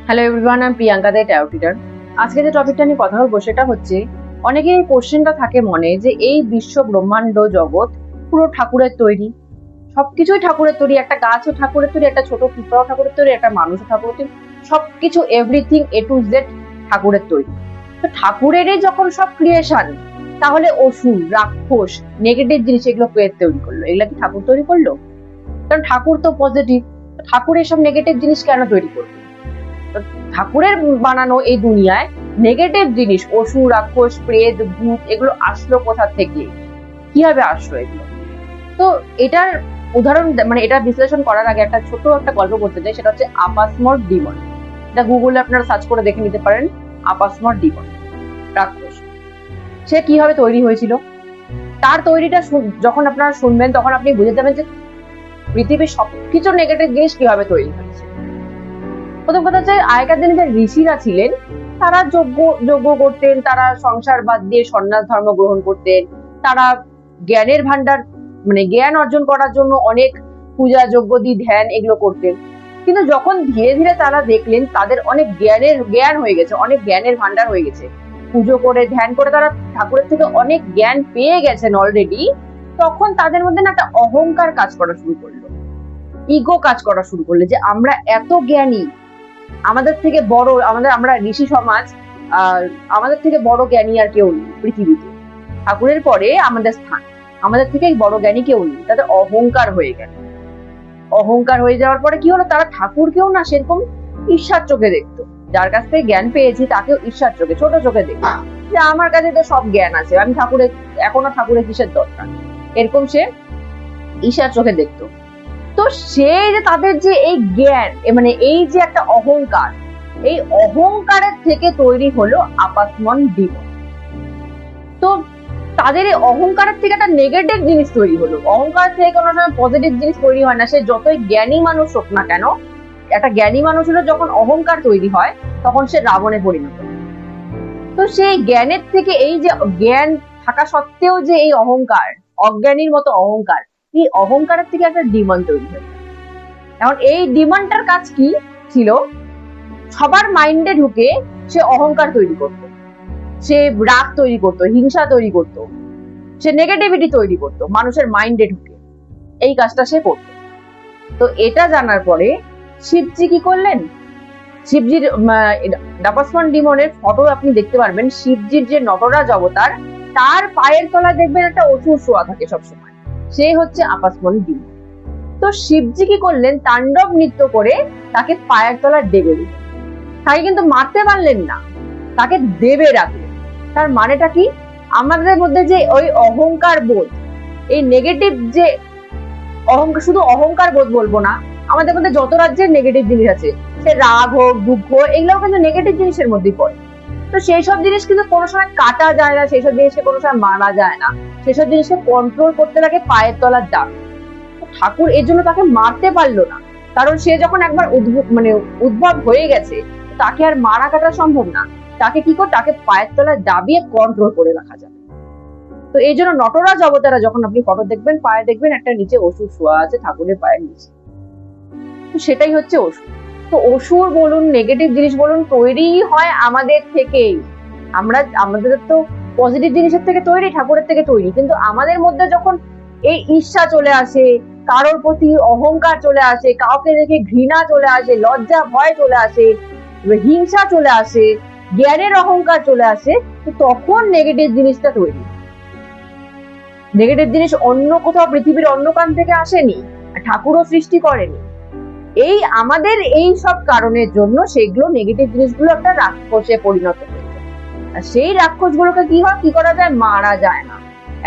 Hello everyone, আমি প্রিয়াঙ্কা দে, taro reader. আজকে যে টপিকটা নিয়ে কথা বলবো সেটা হচ্ছে, অনেকের এই কোশ্চেনটা থাকে মনে যে এই বিশ্ব ব্রহ্মাণ্ড জগৎ পুরো ঠাকুরের তৈরি, সবকিছুই ঠাকুরের তৈরি, একটা গাছও ঠাকুরের তৈরি, একটা ছোট পিঁপড়াও ঠাকুরের তৈরি, একটা মানুষও ঠাকুরের তৈরি, সবকিছু এভরিথিং এ টু জেড ঠাকুরের তৈরি। তো ঠাকুরেরই যখন সব ক্রিয়েশন, তাহলে অসুর, রাক্ষস, নেগেটিভ জিনিস এগুলো কে তৈরি করলো? এগুলা কি ঠাকুর তৈরি করলো? কারণ ঠাকুর তো পজিটিভ, ঠাকুর এসব নেগেটিভ জিনিস কেন তৈরি করবে? ঠাকুরের বানানো এই দুনিয়ায় নেগেটিভ জিনিস, অসুর, রাক্ষস, প্রেত, ভূত, এগুলো আসলো কোথা থেকে, কিভাবে আসলো এগুলো? তো এটার উদাহরণ মানে এটা বিশ্লেষণ করার আগে একটা ছোট একটা গল্প করতে চাই, সেটা হচ্ছে আপাসমর ডিমন। এটা গুগলে আপনারা সার্চ করে দেখে নিতে পারেন। আপাসমর ডিমন, রাক্ষস, সে কিভাবে তৈরি হয়েছিল, তার তৈরিটা যখন আপনারা শুনবেন তখন আপনি বুঝে যাবেন যে পৃথিবীর সবকিছু নেগেটিভ জিনিস কিভাবে তৈরি হয়েছে। প্রথম কথা হচ্ছে, আগেকার দিনে যে ঋষিরা ছিলেন তারা যজ্ঞ করতেন, তারা সংসার বাদ দিয়ে সন্ন্যাস ধর্ম গ্রহণ করতেন, তারা জ্ঞানের ভান্ডার মানে জ্ঞান অর্জন করার জন্য অনেক পূজা, যজ্ঞ, ধ্যান এগুলো করতেন। কিন্তু যখন ধীরে ধীরে তারা দেখলেন তাদের অনেক জ্ঞান হয়ে গেছে, অনেক জ্ঞানের ভান্ডার হয়ে গেছে, পুজো করে ধ্যান করে তারা ঠাকুরের থেকে অনেক জ্ঞান পেয়ে গেছেন অলরেডি, তখন তাদের মধ্যে না একটা অহংকার কাজ করা শুরু করলো, ইগো কাজ করা শুরু করলো, যে আমরা এত জ্ঞানী, আমাদের থেকে বড়, আমরা ঋষি সমাজ, আমাদের থেকে বড় জ্ঞানী আর কেউ নেই পৃথিবীতে, ঠাকুরের পরে আমাদের স্থান, আমাদের থেকে বড় জ্ঞানী কেউ নেই। তাদের অহংকার হয়ে গেল। অহংকার হয়ে যাওয়ার পরে কি হলো, তারা ঠাকুরকেও না সেরকম ঈর্ষার চোখে দেখতো, যার কাছ থেকে জ্ঞান পেয়েছি তাকেও ঈর্ষার চোখে, ছোট চোখে দেখতো, যে আমার কাছে তো সব জ্ঞান আছে, আমি এখনো ঠাকুরের কিসের দরকার, এরকম সে ঈর্ষার চোখে দেখতো। তো সেই যে তাদের যে এই জ্ঞান, মানে এই যে একটা অহংকার, এই অহংকারের থেকে তৈরি হলো আপাসমন ডিমন। তো তাদের এই অহংকারের থেকে একটা নেগেটিভ জিনিস তৈরি হলো। অহংকার থেকে কোনো সময় পজিটিভ জিনিস তৈরি হয় না, সে যতই জ্ঞানী মানুষ হোক না কেন। একটা জ্ঞানী মানুষেরও যখন অহংকার তৈরি হয় তখন সে রাবণে পরিণত হয়। তো সেই জ্ঞানের থেকে, এই যে জ্ঞান থাকা সত্ত্বেও যে এই অহংকার, অজ্ঞানীর মতো অহংকার, এই অহংকারের থেকে একটা ডিমন তৈরি হয়। এখন এই ডিমনটার কাজ কি ছিল? সবার মাইন্ডে ঢুকে সে অহংকার তৈরি করত, সে রাগ তৈরি করত, হিংসা তৈরি করত, সে নেগেটিভিটি তৈরি করত মানুষের মাইন্ডে ঢুকে, এই কাজটা সে করত। তো এটা জানার পরে শিবজি কি করলেন? শিবজির আপাসমন ডিমনের ফটো আপনি দেখতে পারবেন। শিবজির যে নটরাজ অবতার, তার পায়ের তলায় দেখবেন একটা অসুর শোয়া থাকে সবসময়, সে হচ্ছে আপাসমন ডিমন। তো শিবজি কি করলেন? তাণ্ডব নৃত্য করে তাকে পায়ের তলায় ডেবে দিলেন। তাকে কিন্তু মারতে পারলেন না, তাকে দেবে রাখলেন। তার মানেটা কি? আমাদের মধ্যে যে ওই অহংকার বোধ, এই নেগেটিভ যে অহংকার, শুধু অহংকার বোধ বলবো না, আমাদের মধ্যে যত রাজ্যের নেগেটিভ জিনিস আছে, সে রাগ হোক, দুঃখ, এগুলোও কিন্তু নেগেটিভ জিনিসের মধ্যেই পড়ে। তো সেই সব জিনিস কিন্তু কোনো সময় কাটা যায় না, সেই সব জিনিসকে কোনো সময় মারা যায় না, সেসব জিনিসকে কন্ট্রোল করতে লাগে পায়ের তলার ডাক। ঠাকুর এর জন্য তাকে মারতে পারলো না, কারণ সে যখন একবার উদ্ভব হয়ে গেছে, তাকে আর মারা কাটা সম্ভব না। তাকে কি করে? তাকে পায়ের তলায় দাবিয়ে কন্ট্রোল করে রাখা যাবে। তো এই জন্য নটরাজ অবতারা যখন আপনি ফটো দেখবেন, পায়ে দেখবেন একটা নিচে অসুর শোয়া আছে ঠাকুরের পায়ের নিচে। তো সেটাই হচ্ছে অসুর। তো অসুর বলুন, নেগেটিভ জিনিস বলুন, তৈরি হয় আমাদের থেকেই। আমাদের তো পজিটিভ জিনিসের থেকে তৈরি, ঠাকুরের থেকে তৈরি, কিন্তু আমাদের মধ্যে যখন এই ঈর্ষা চলে আসে, কারোর প্রতি অহংকার চলে আসে, কাউকে দেখে ঘৃণা চলে আসে, লজ্জা ভয় চলে আসে, হিংসা চলে আসে, জ্ঞানের অহংকার চলে আসে, তো তখন নেগেটিভ জিনিসটা তৈরি। নেগেটিভ জিনিস অন্য কোথাও পৃথিবীর অন্য কান থেকে আসেনি, ঠাকুরও সৃষ্টি করেনি। এই আমাদের এই সব কারণের জন্য সেগুলো, নেগেটিভ জিনিসগুলো একটা রাক্ষসে পরিণত হয়ে যায়। আর সেই রাক্ষসগুলোকে কি করা যায়? মারা যায় না।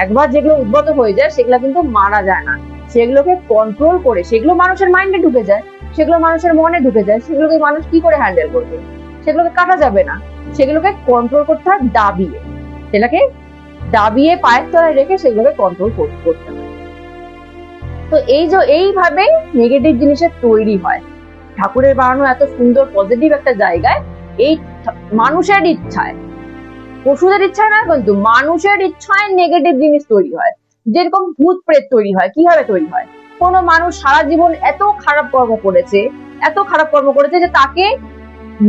একবার যেগুলো উদ্ভূত হয়ে যায় সেগুলো কিন্তু মারা যায় না, সেগুলোকে কন্ট্রোল করে, সেগুলো মানুষের মাইন্ডে ঢুকে যায়, সেগুলো মানুষের মনে ঢুকে যায়, সেগুলোকে মানুষ কি করে হ্যান্ডেল করবে? সেগুলোকে কাটা যাবে না, সেগুলোকে কন্ট্রোল করতে হয় দাবিয়ে, সেটাকে দাবিয়ে পায়ের তলায় রেখে সেগুলোকে কন্ট্রোল করতে হয়। তো এইভাবে নেগেটিভ জিনিসের তৈরি হয়। ঠাকুরের বানানো এত সুন্দর পজিটিভ একটা জায়গায় এই মানুষের ইচ্ছায়, পশুদের ইচ্ছায় না, কিন্তু মানুষের ইচ্ছায় নেগেটিভ জিনিস তৈরি হয়। যেরকম ভূত প্রেত তৈরি হয়, কিভাবে তৈরি হয়? কোনো মানুষ সারা জীবন এত খারাপ কর্ম করেছে যে তাকে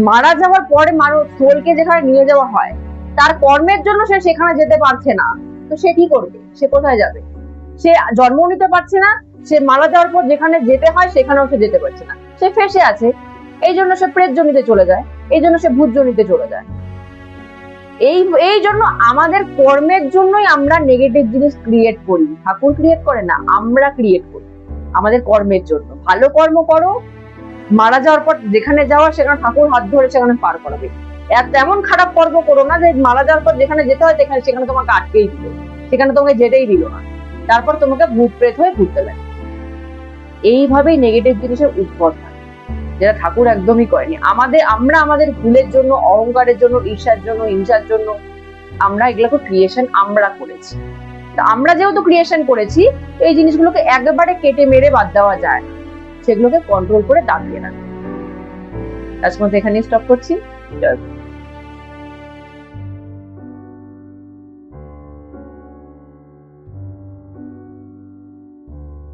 মারা যাওয়ার পরে মানুষ সোলকে যেখানে নিয়ে যাওয়া হয়, তার কর্মের জন্য সে সেখানে যেতে পারছে না, তো সে কি করবে? সে কোথায় যাবে? সে জন্ম নিতে পারছে না, সে মারা যাওয়ার পর যেখানে যেতে হয় সেখানেও সে যেতে পারছে না, সে ফেঁসে আছে। এই জন্য সে প্রেত জনিতে চলে যায়, এই জন্য সে ভূত জনিতে চলে যায়। এই জন্য আমাদের কর্মের জন্যই আমরা নেগেটিভ জিনিস ক্রিয়েট করি। ঠাকুর ক্রিয়েট করে না, আমরা ক্রিয়েট করি আমাদের কর্মের জন্য। ভালো কর্ম করো, মারা যাওয়ার পর যেখানে যাওয়া সেখানে ঠাকুর হাত ধরে সেখানে পার করাবে। তেমন খারাপ কর্ম করো না যে মারা যাওয়ার পর যেখানে যেতে হয় সেখানে তোমাকে আটকেই দিল, সেখানে তোমাকে যেতেই দিল না, তারপর তোমাকে ভূত প্রেত হয়ে ঘুরতে লাগে। এইভাবেই নেগেটিভ জিনিসের উদ্ভব হয়, যেটা ঠাকুর একদমই করেনি। আমরা আমাদের ভুলের জন্য, অহংকারের জন্য, ঈর্ষার জন্য, হিংসার জন্য আমরা এগুলোকে ক্রিয়েশন আমরা করেছি। তা আমরা যেহেতু ক্রিয়েশন করেছি, এই জিনিসগুলোকে একেবারে কেটে মেরে বাদ দেওয়া যায় না, সেগুলোকে কন্ট্রোল করে দাঁড়িয়ে রাখে। আজকে এখানেই স্টপ করছি।